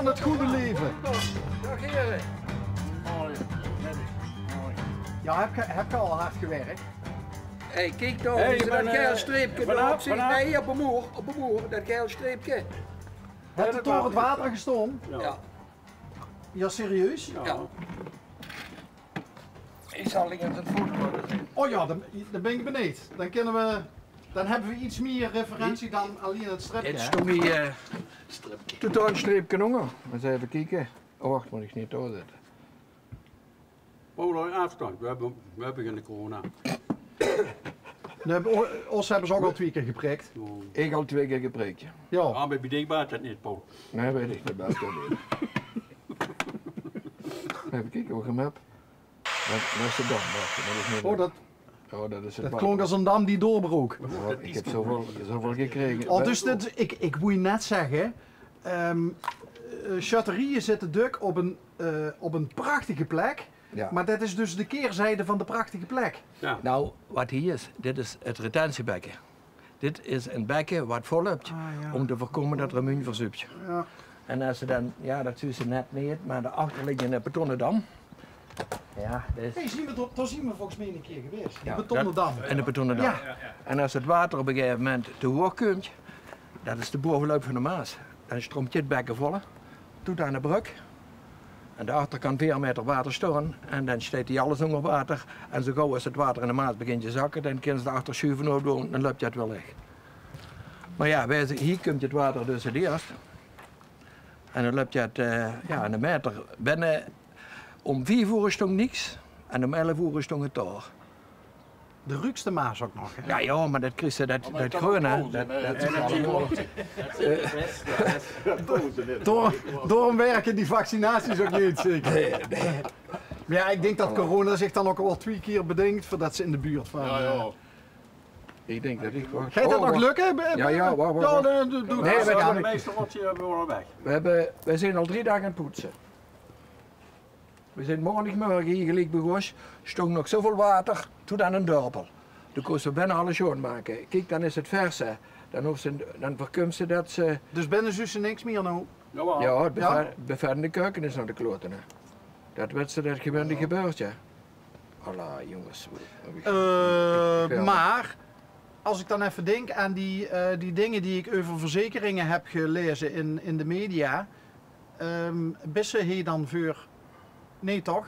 van het goede leven. Dag heren. Ja, heb je al hard gewerkt? Hé, kijk nou, Hey, dat geel streepje erop zit. vanaf. Nee, op een moer, dat geel streepje. Heb je door het water gestoomd? Ja. Ja, serieus? Ja. Ik zal liggen het voeten worden. Oh ja, dan ben ik benieuwd. Dan hebben we iets meer referentie dan alleen het stripje. Het hè? stond hier totaal een streepje honger. Eens even kijken. Oh, wacht, moet ik niet doorzetten. Polo afstand, we hebben geen corona. Ons hebben ze ook al 2 keer geprikt. Ik al 2 keer geprikt. Ja. Ah, bij bedenkbaar dat niet, Paul. Nee, weet ik niet. Buiten niet. Even kijken hoe ik hem heb. Dat is de dam. Wacht, dat is niet Oh, dat dat is het dat klonk als een dam die doorbrook. Ik heb zoveel gekregen. Oh, dus ik moet je net zeggen, Chateaurie zit de duk op een prachtige plek. Ja. Maar dat is dus de keerzijde van de prachtige plek. Ja. Nou, wat hier is, dit is het retentiebekken. Dit is een bekken wat vol hebt om te voorkomen dat er een muur verzuipt. Ja. En als ze dan, ja dat zien ze net niet, maar daarachter ligt een betonnen dam. Ja, dat is... Hey, daar zien we volgens mij een keer geweest. Ja, de betonnen dam. En de betonnen dam. Ja. En als het water op een gegeven moment te hoog komt, dat is de bovenloop van de Maas. Dan stroomt dit bekken vol, tot aan de brug. En daarachter kan 4 meter water staan en dan steekt hij alles onder water. En zo gauw als het water in de Maas begint te zakken, dan kunnen ze daarachter schuiven op doen, dan loopt het wel weg. Maar ja, hier komt het water dus het eerst. En dan loopt het een meter binnen. Om 4 uur stond niks en om 11 uur stond het daar. De ruikste Maas ook nog. Hè? Ja, maar dat Christen, dat groene, dat is allemaal... Daarom werken die vaccinaties ook niet zeker. Nee. Maar ja, ik denk dat corona zich dan ook al 2 keer bedenkt voordat ze in de buurt van. Ik denk dat ik... Gaat dat nog lukken? Ja, wacht. Ja, Nee, Nee, we gaan de meeste rotje hebben we al weg. We zijn al 3 dagen aan het poetsen. We zijn morgen hier gelijk bij Goos, stond nog zoveel water, tot aan een dorpel. Dan kon ze bijna alles schoonmaken. Kijk, dan is het vers, hè. Dan voorkomt ze dat ze... Dus binnen zussen niks meer nou? Jawel. Ja, het beverdende keuken is naar de kloten, hè. Dat werd ze dat gewend gebeurd, ja. Allah, jongens. Maar, als ik dan even denk aan die dingen die ik over verzekeringen heb gelezen in de media, bissen hij dan voor... Nee toch?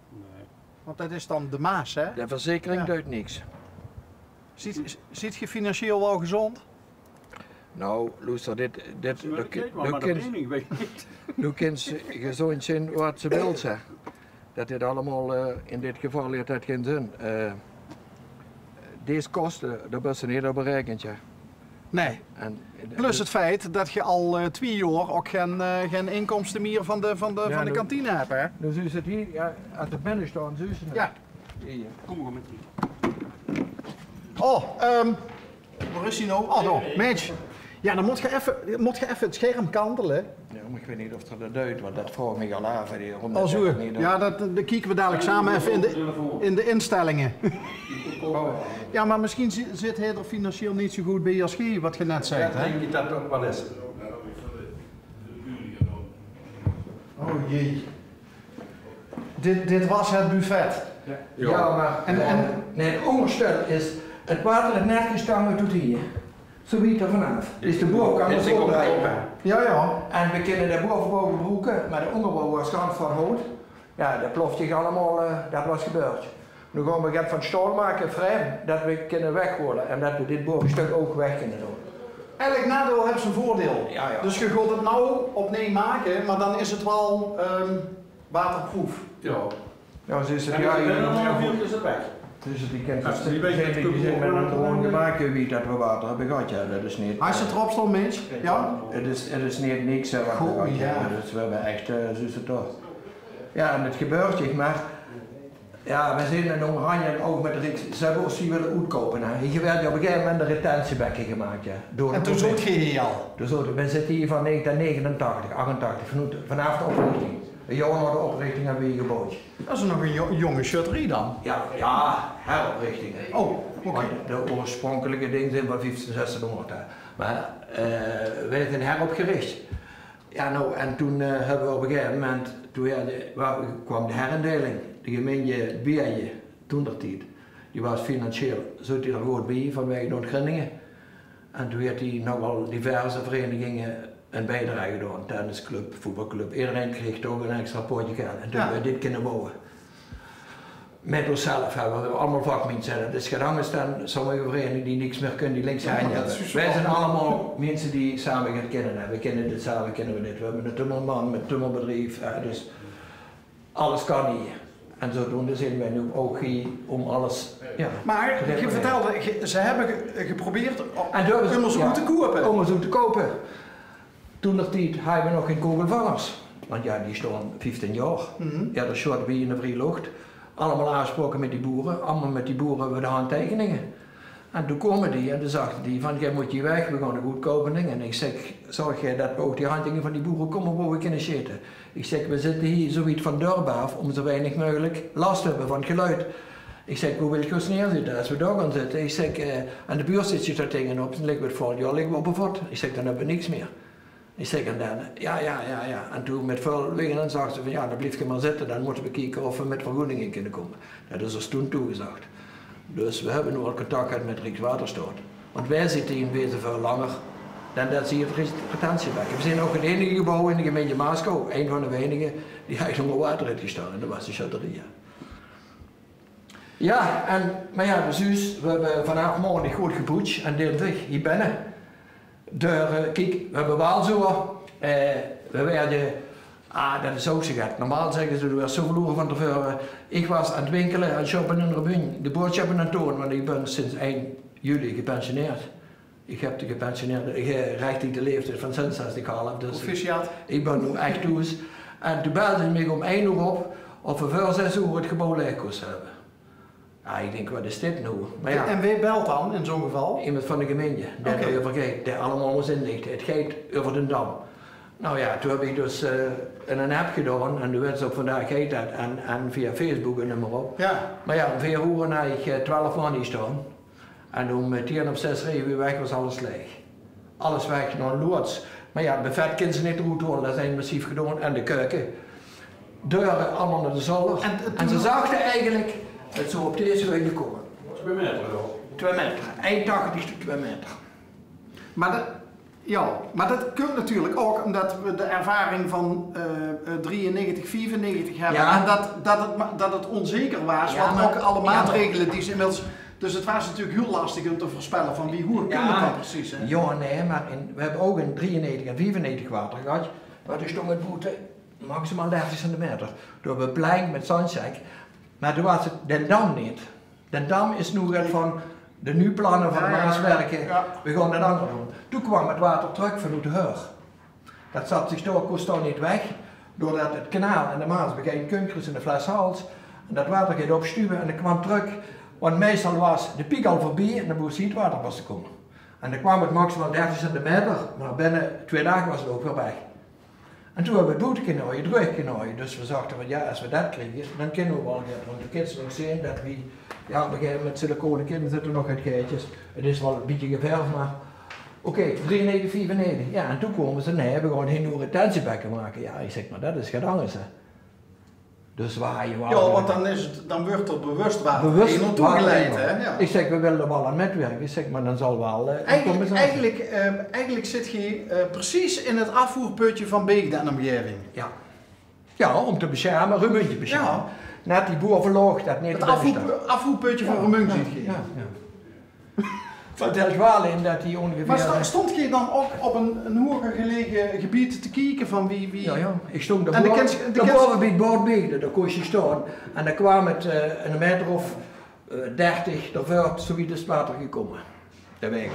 Nee. Want dat is dan de Maas, hè? De verzekering Ja. duidt niks. Ziet je financieel wel gezond? Nou, luister, Kijk maar de mening, weet je niet. nu kind ze gezond zijn wat ze wil, zeg. Dat dit allemaal, in dit geval heeft dat geen zin. Deze kosten, daar ben je niet op berekend, ja. Nee. En, Plus het feit dat je al 2 jaar ook geen inkomsten meer van de kantine hebt, hè? Dus u zit hier, ja, als het binnen staan, zie je het. Ja. Hier. Kom maar met die. Oh, waar is hij nou? Oh, daar, Mitch. Ja, dan moet je even het scherm kantelen. Ja, maar ik weet niet of dat duidt, want dat vraagt me al af. Oh, zo. Ja, dat kijken we dadelijk samen even in de instellingen. Ja, maar misschien zit hij er financieel niet zo goed bij als jij, wat je net zei, hè? Denk je dat ook wel is? Oh jee. Dit was het buffet. Ja, maar nee, het onderstel is, het water het net gestangen tot hier. Zo weet er vanaf. Dus de bovenkant is opdrijven. Ja. En we kunnen de bovenbouw gebruiken, maar de onderbouw was kant van hout. Ja, dat ploft zich allemaal, dat was gebeurd. Nu gaan we het van staal maken, frame, dat we kunnen weghalen en dat we dit bovenstuk ook weg kunnen doen. Elk nadeel heeft zijn voordeel. Ja. Dus je gaat het nou opnieuw maken, maar dan is het wel waterproof. Ja. Ja, zo is het. En Ja, dan is het weg. dus die kent Ja, die weet je die zijn met een gewoon gemaakt, je weet dat we water hebben gehad, ja, dat is niet. Hij zit erop stond, Mitch. Ja? Het is niet niks wat we Goed, gehad ja. hebben, dus we hebben echt, zo is het toch. Ja, en het gebeurt zich, maar ja, we zijn in Oranje ook met Riks, ze hebben ons die willen uitkopen. Hier werd op een gegeven moment een retentiebekken gemaakt, ja. En toen zat je hier al. Dus we zitten hier van 1989, 88, vanaf de oprichting. Een jaar na de oprichting hebben we hier gebouwd. Dat is nog een jonge chateaurie dan. Ja, heroprichting. Oh, oké. De oorspronkelijke dingen zijn van 1500, 1600. Maar wij zijn heropgericht. Ja, nou, en toen hebben we op een gegeven moment, kwam de herindeling. De gemeente Beerje, toen dat die was financieel, zat hij er goed bij vanwege de ontgrendingen. En toen heeft hij nogal diverse verenigingen een bijdrage gedaan, tennisclub, voetbalclub. Iedereen kreeg toch een extra potje geld en toen hebben we dit kunnen bouwen. Met onszelf hebben we allemaal vakmensen. Het is gedaan staan sommige verenigingen die niks meer kunnen, die links zijn. Wij zijn allemaal mensen die samen gaan kennen. We kennen dit samen, kennen we dit. We hebben een tummelman met een tummelbedrijf, dus alles kan hier. En zodoende zijn wij nu ook hier om alles. Ja, maar je vertelde, ze hebben geprobeerd onderzoek te kopen. Onderzoek te kopen. Toen hadden we nog geen kogelvangers. Want ja, die staan 15 jaar. Ja, dat short wie in de vrije lucht. Allemaal aangesproken met die boeren. Allemaal met die boeren hebben we de handtekeningen. En toen komen die en toen zagen die van, jij moet hier weg, we gaan een goedkope ding. En ik zeg, zorg jij dat ook die handtekeningen van die boeren komen waar we kunnen zitten. Ik zeg, we zitten hier zoiets van deur af om zo weinig mogelijk last te hebben van het geluid. Ik zeg, hoe wil je ons neerzitten als we daar gaan zitten? Ik zeg, aan de buurt zit je daar tegen op, dan liggen we het volgende jaar liggen we op een voet. Ik zeg, dan hebben we niks meer. Ik zeg, en dan, ja. En toen met veel wegen zag ze van, ja, dan blijf je maar zitten, dan moeten we kijken of we met vergoedingen kunnen komen. Dat is ons toen toegezegd. Dus we hebben nu al contact gehad met Rijkswaterstaat. Want wij zitten in wezen veel langer dan dat ze hier retentiewerken. We zijn ook het enige gebouw in de gemeente Maasco, een van de weinigen, die eigenlijk onder water heeft gestaan. En dat was de chatterie. Ja, maar ja, dus we hebben vanavond morgen niet goed gepoetst en dinsdag hier binnen. Kijk, we hebben wel zo, we werden, dat is ook zo gek. Normaal zeggen ze, er was zoveel uren van tevoren. Ik was aan het winkelen en shoppen in Rabun, de boodschappen aan het doen, want ik ben sinds 1 juli gepensioneerd. Ik heb de gepensioneerde, de leeftijd van 66,5. Dus Proficiat. Ik ben nu echt thuis. En toen belden ze me om 1 uur op of we voor 6 uur het gebouw leeg kosten hebben. Ja, ik denk, wat is dit nou? Maar ja, en wie belt dan in zo'n geval? iemand van de gemeente, dat je vergeet, die allemaal ons inlichten. Het gaat over de dam. Nou ja, toen heb ik dus een app gedaan en de wens op vandaag heet dat en via Facebook en noem maar op. Ja. Maar ja, om 4 uur had ik 12 man hier staan. En om 5:10 reden we weg, was alles leeg. Alles weg naar een loods. Maar ja, bij vet kunnen ze niet goed horen, dat zijn massief gedaan. En de keuken. Deuren allemaal naar de zolder. En ze zagen eigenlijk dat ze op deze weg komen. 2 meter wel. 2 meter. 1,80 is 2 meter. Maar dat komt natuurlijk ook omdat we de ervaring van 93, 94 hebben. Ja. En dat het onzeker was, Ja, want maar- ook alle ja, maatregelen die ze inmiddels... Dus het was natuurlijk heel lastig om te voorspellen van hoe het dan precies. Hè? Ja, nee, maar we hebben ook in 93 en 94 water gehad. Waar is toch met boete maximaal 30 centimeter. Door we plein met Sunshine. Maar toen was het de dam niet. De dam is nu het van de nu plannen van de Maaswerken. Ja. We gaan dat andere doen. Toen kwam het water terug vanuit de Heug. Dat zat zich door, kost dan niet weg. Doordat het kanaal en de Maas beginnen kunkers in de fleshals. En dat water gaat opstuwen en dat kwam terug. Want meestal was de piek al voorbij en dan moest het water pas te komen. En dan kwam het maximaal 30 centimeter, maar binnen 2 dagen was het ook weer weg. En toen hebben we het boete kunnen houden, terug kunnen houden. Dus we dachten van ja, als we dat krijgen, dan kunnen we wel gaan. Want de kinderen nog zien dat we, ja, op een gegeven moment siliconen kinderen zitten nog uit geitjes. Het is wel een beetje geverfd, maar oké, 93, 94. Ja, en toen komen ze, nee, we gaan geen nieuwe retentiebekken maken. Ja, ik zeg maar, dat is gedaan, hè. Dus waar je wel. Ja, want dan wordt er bewust naartoe geleid. Hè? Ja. Ik zeg, we willen er wel aan metwerken. Ik zeg, maar dan zal wel. Eigenlijk zit je precies in het afvoerputje van Beek en omgeving. Ja. Ja, om te beschermen, Remuntje beschermen. Ja. Net die bovenloog dat niet. Het afvoerputje van Remuntje. Ja. Vertelt wel in dat die ongeveer. Maar stond je dan ook op een hoger gelegen gebied te kijken van wie... Ja, ik stond En daarboven bij het Boordbeek, daar kon je staan. En dan kwam het een meter of 30 daarvoor, zoiets is het water gekomen. Dat weet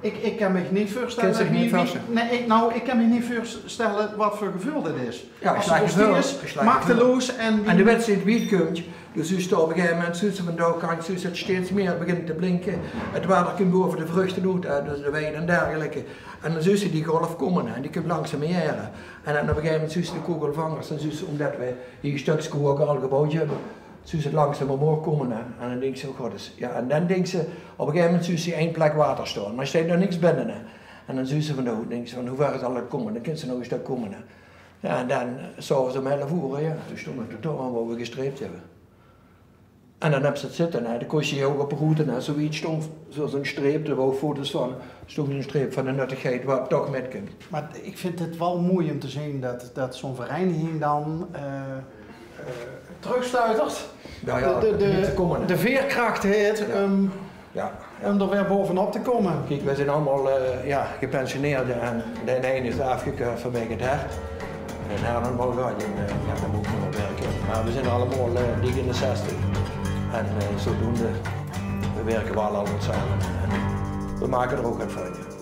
ik. Ik kan me niet voorstellen. Kan zich niet voorstellen? Ik kan me niet voorstellen wat voor gevul dit is. Ja, als het gevul, is, machteloos en... En de wedstrijd wie komt, dus u staat op een gegeven moment, zussen van de kant, zussen het steeds meer begint te blinken. Het water komt boven de vruchten uit, dus de wijn en dergelijke. En dan zussen die golf komen en die komt langzaam jaren. En dan op een gegeven moment zussen de kogelvangers, en zussen, omdat we hier een stukje ook al een gebouwtje hebben, zussen het langzaam omhoog komen. En dan denk ze, oh god, ja, en dan denk ze, op een gegeven moment zussen je 1 plek water staan, maar er staat er niks binnen. En dan zei ze van nou, denk ze van hoe ver zal het komen? Dan kan ze nog een stuk komen. Hè. Ja, en dan s'avonds om 11 uur, ja, toen stond ik er aan waar we gestreept hebben. En dan heb ze het zitten, hè. Dan kon je ook op een route, hè. Zoiets stond, zo'n streep, er waren ook foto's van, stond een streep van de nuttigheid waar het toch met kunt. Maar ik vind het wel mooi om te zien dat zo'n vereniging dan terugstuitert. Ja, ja, niet te komen, hè. De veerkracht heeft Ja. om er weer bovenop te komen. Kijk, wij zijn allemaal gepensioneerden en de ene is afgekeurd vanwege het hart. En haar dan wel gaat, ja, dan moet ik nog wel werken. Maar we zijn allemaal dik in de 60. En zodoende, we werken wel allemaal samen. En we maken er ook wat van. Ja.